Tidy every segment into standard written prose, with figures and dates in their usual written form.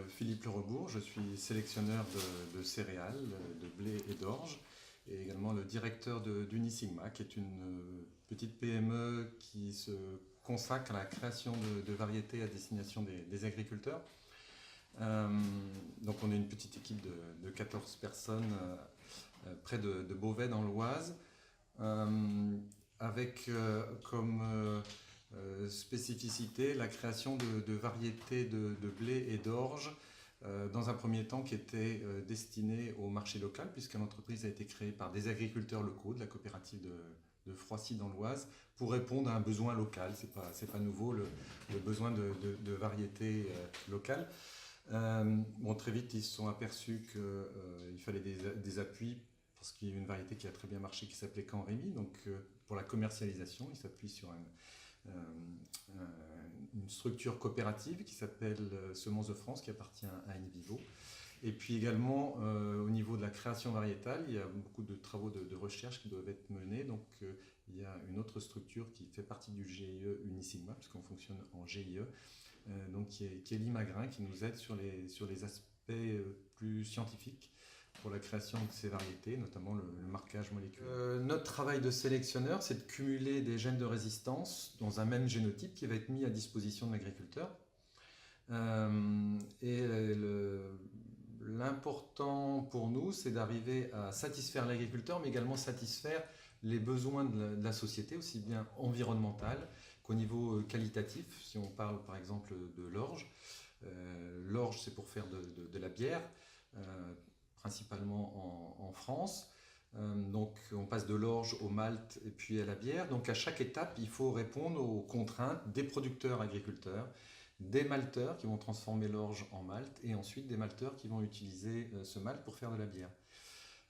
Philippe Lerebourg, je suis sélectionneur de céréales, de blé et d'orge, et également le directeur d'Unisigma, qui est une petite PME qui se consacre à la création de variétés à destination des agriculteurs. Euh, donc on est une petite équipe de 14 personnes près de Beauvais dans l'Oise, euh, avec comme spécificité la création de variétés de blé et d'orge, dans un premier temps qui était destiné au marché local, puisque l'entreprise a été créée par des agriculteurs locaux de la coopérative de Froissy dans l'Oise, pour répondre à un besoin local. C'est pas nouveau, le besoin de variétés locales. Bon, très vite, ils se sont aperçus qu'il fallait des appuis, parce qu'il y a une variété qui a très bien marché qui s'appelait Canrémy. Donc, pour la commercialisation, ils s'appuient sur une structure coopérative qui s'appelle Semences de France, qui appartient à InVivo. Et puis également, au niveau de la création variétale, il y a beaucoup de travaux de recherche qui doivent être menés. Donc, il y a une autre structure qui fait partie du GIE Unisigma, puisqu'on fonctionne en GIE, donc qui est l'Imagrin, qui nous aide sur les aspects plus scientifiques pour la création de ces variétés, notamment le marquage moléculaire. Notre travail de sélectionneur, c'est de cumuler des gènes de résistance dans un même génotype qui va être mis à disposition de l'agriculteur. L'important pour nous, c'est d'arriver à satisfaire l'agriculteur, mais également satisfaire les besoins de la société, aussi bien environnemental qu'au niveau qualitatif. Si on parle par exemple de l'orge, l'orge c'est pour faire de la bière, principalement en France. Donc on passe de l'orge au malt et puis à la bière. Donc à chaque étape, il faut répondre aux contraintes des producteurs agriculteurs, des malteurs qui vont transformer l'orge en malt, et ensuite des malteurs qui vont utiliser ce malt pour faire de la bière.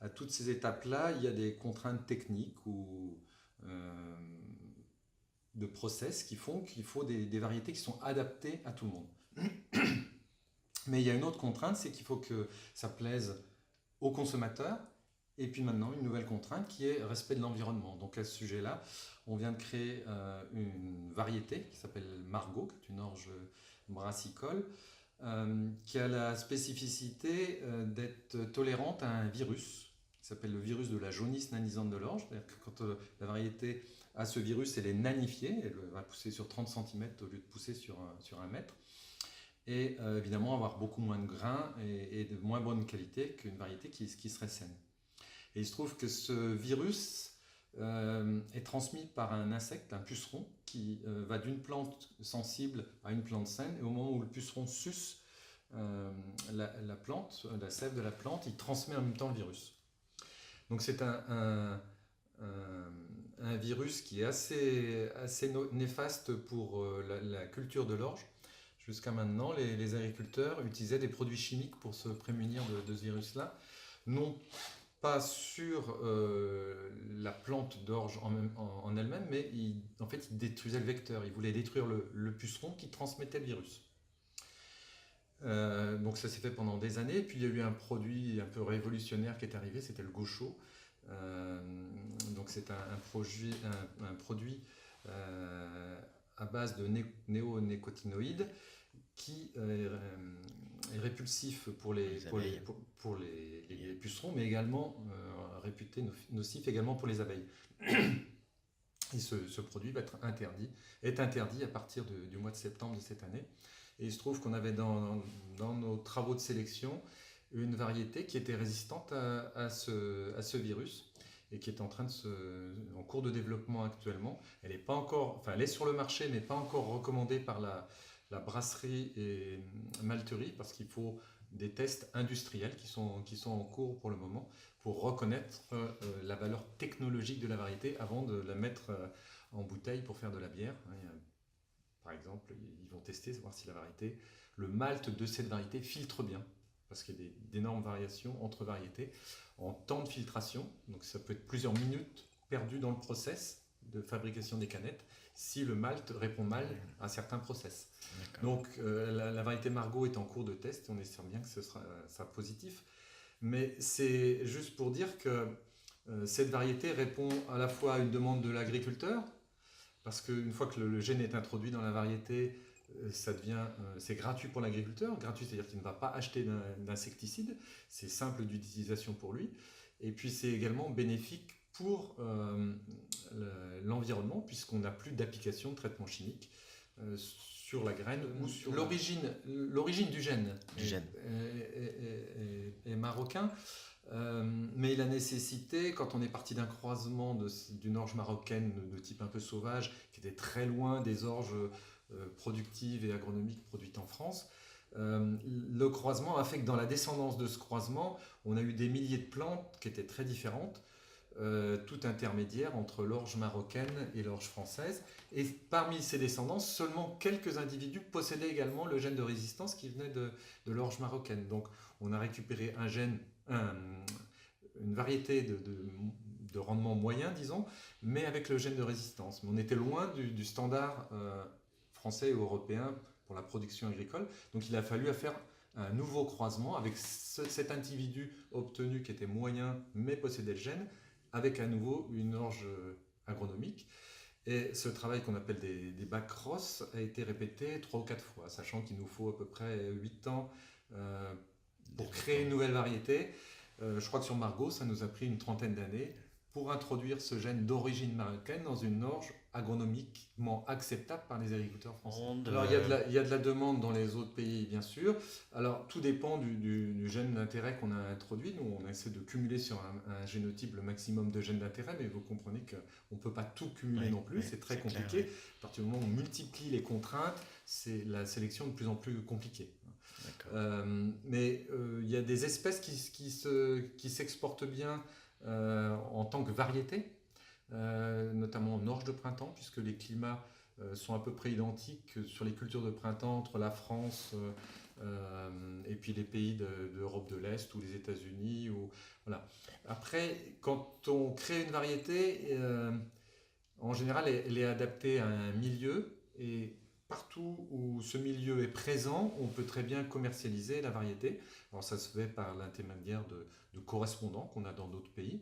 À toutes ces étapes-là, il y a des contraintes techniques ou de process qui font qu'il faut des variétés qui sont adaptées à tout le monde. Mais il y a une autre contrainte, c'est qu'il faut que ça plaise aux consommateurs. Et puis maintenant, une nouvelle contrainte qui est respect de l'environnement. Donc à ce sujet-là, on vient de créer une variété qui s'appelle Margot, qui est une orge brassicole, qui a la spécificité d'être tolérante à un virus, qui s'appelle le virus de la jaunisse nanisante de l'orge. C'est-à-dire que quand la variété a ce virus, elle est nanifiée, elle va pousser sur 30 cm au lieu de pousser sur 1 mètre. Et évidemment avoir beaucoup moins de grains et de moins bonne qualité qu'une variété qui serait saine. Et il se trouve que ce virus est transmis par un insecte, un puceron, qui va d'une plante sensible à une plante saine. Et au moment où le puceron suce la plante, la sève de la plante, il transmet en même temps le virus. Donc c'est un virus qui est assez néfaste pour la culture de l'orge. Jusqu'à maintenant, les agriculteurs utilisaient des produits chimiques pour se prémunir de ce virus-là. Non pas sur la plante d'orge en elle-même, mais en fait, ils détruisaient le vecteur. Ils voulaient détruire le puceron qui transmettait le virus. Donc ça s'est fait pendant des années. Et puis il y a eu un produit un peu révolutionnaire qui est arrivé, c'était le gaucho. Donc c'est un produit à base de néonicotinoïdes qui est répulsif pour les pucerons, mais également réputé nocif également pour les abeilles. Et ce produit est interdit à partir du mois de septembre de cette année. Et il se trouve qu'on avait dans nos travaux de sélection une variété qui était résistante à ce virus et qui est en cours de développement actuellement. Elle est sur le marché, mais pas encore recommandée par la brasserie et malterie, parce qu'il faut des tests industriels qui sont en cours pour le moment pour reconnaître la valeur technologique de la variété avant de la mettre en bouteille pour faire de la bière. Par exemple, ils vont tester, voir si le malt de cette variété filtre bien, parce qu'il y a d'énormes variations entre variétés en temps de filtration. Donc ça peut être plusieurs minutes perdues dans le process de fabrication des canettes si le malt répond mal à certains process. Donc la variété Margot est en cours de test et on espère bien que ce sera positif. Mais c'est juste pour dire que cette variété répond à la fois à une demande de l'agriculteur, parce qu'une fois que le gène est introduit dans la variété, c'est gratuit pour l'agriculteur. Gratuit, c'est-à-dire qu'il ne va pas acheter d'insecticides. C'est simple d'utilisation pour lui. Et puis c'est également bénéfique pour l'environnement, puisqu'on n'a plus d'application de traitement chimique sur la graine ou sur l'origine du gène. Est marocain. Mais il a nécessité, quand on est parti d'un croisement d'une orge marocaine de type un peu sauvage, qui était très loin des orges productives et agronomiques produites en France, le croisement a fait que dans la descendance de ce croisement, on a eu des milliers de plantes qui étaient très différentes, tout intermédiaire entre l'orge marocaine et l'orge française. Et parmi ces descendants, seulement quelques individus possédaient également le gène de résistance qui venait de l'orge marocaine. Donc on a récupéré un gène, une variété de rendement moyen, disons, mais avec le gène de résistance. Mais on était loin du standard français et européen pour la production agricole. Donc il a fallu faire un nouveau croisement avec cet individu obtenu qui était moyen mais possédait le gène, avec à nouveau une orge agronomique. Et ce travail qu'on appelle des bacs cross a été répété 3 ou 4 fois, sachant qu'il nous faut à peu près 8 ans pour créer une nouvelle variété. Je crois que sur Margaux, ça nous a pris une 30aine d'années pour introduire ce gène d'origine marocaine dans une orge agronomiquement acceptable par les agriculteurs français. Alors il y a de la demande dans les autres pays, bien sûr. Alors tout dépend du gène d'intérêt qu'on a introduit. Nous, on essaie de cumuler sur un génotype le maximum de gènes d'intérêt, mais vous comprenez qu'on ne peut pas tout cumuler non plus, c'est très compliqué. Clair. À partir du moment où on multiplie les contraintes, c'est la sélection de plus en plus compliquée. Mais il y a des espèces qui s'exportent bien en tant que variété, notamment en orge de printemps, puisque les climats sont à peu près identiques sur les cultures de printemps entre la France et puis les pays d'Europe de l'Est ou les États-Unis. Voilà. Après, quand on crée une variété, en général, elle est adaptée à un milieu, et partout où ce milieu est présent, on peut très bien commercialiser la variété. Alors ça se fait par l'intermédiaire de correspondants qu'on a dans d'autres pays,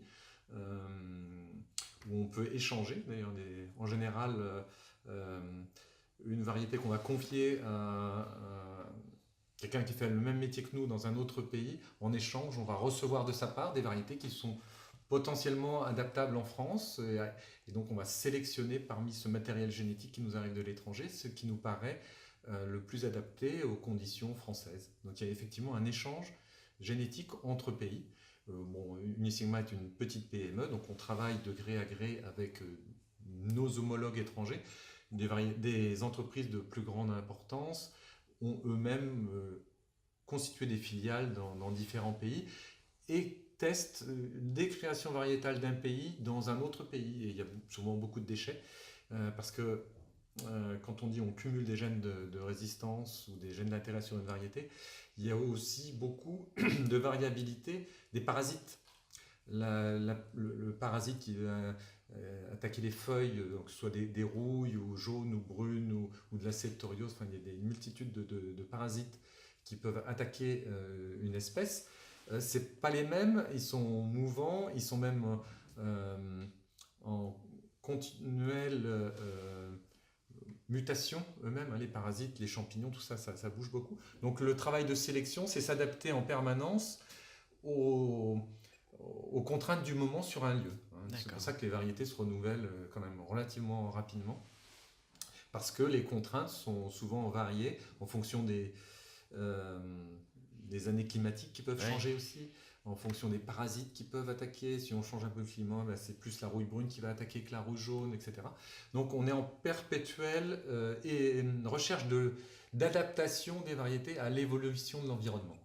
où on peut échanger. D'ailleurs, en général, une variété qu'on va confier à quelqu'un qui fait le même métier que nous dans un autre pays, en échange, on va recevoir de sa part des variétés qui sont potentiellement adaptables en France, et donc on va sélectionner parmi ce matériel génétique qui nous arrive de l'étranger ce qui nous paraît le plus adapté aux conditions françaises. Donc il y a effectivement un échange génétique entre pays. Unisigma est une petite PME, donc on travaille de gré à gré avec nos homologues étrangers. Des entreprises de plus grande importance ont eux-mêmes constitué des filiales dans différents pays et testent des créations variétales d'un pays dans un autre pays. Et il y a souvent beaucoup de déchets, parce que quand on dit on cumule des gènes de résistance ou des gènes d'intérêt sur une variété, il y a aussi beaucoup de variabilité des parasites. Le parasite qui va attaquer les feuilles, donc que ce soit des rouilles ou jaunes ou brunes ou de la septoriose, enfin, il y a des multitudes de parasites qui peuvent attaquer une espèce. C'est pas les mêmes, ils sont mouvants, ils sont même en continuelle mutation eux-mêmes, les parasites, les champignons, tout ça, ça bouge beaucoup. Donc le travail de sélection, c'est s'adapter en permanence aux contraintes du moment sur un lieu. C'est pour ça que les variétés se renouvellent quand même relativement rapidement, parce que les contraintes sont souvent variées en fonction des années climatiques qui peuvent changer aussi, en fonction des parasites qui peuvent attaquer. Si on change un peu le climat, c'est plus la rouille brune qui va attaquer que la rouille jaune, etc. Donc on est en perpétuelle recherche d'adaptation des variétés à l'évolution de l'environnement.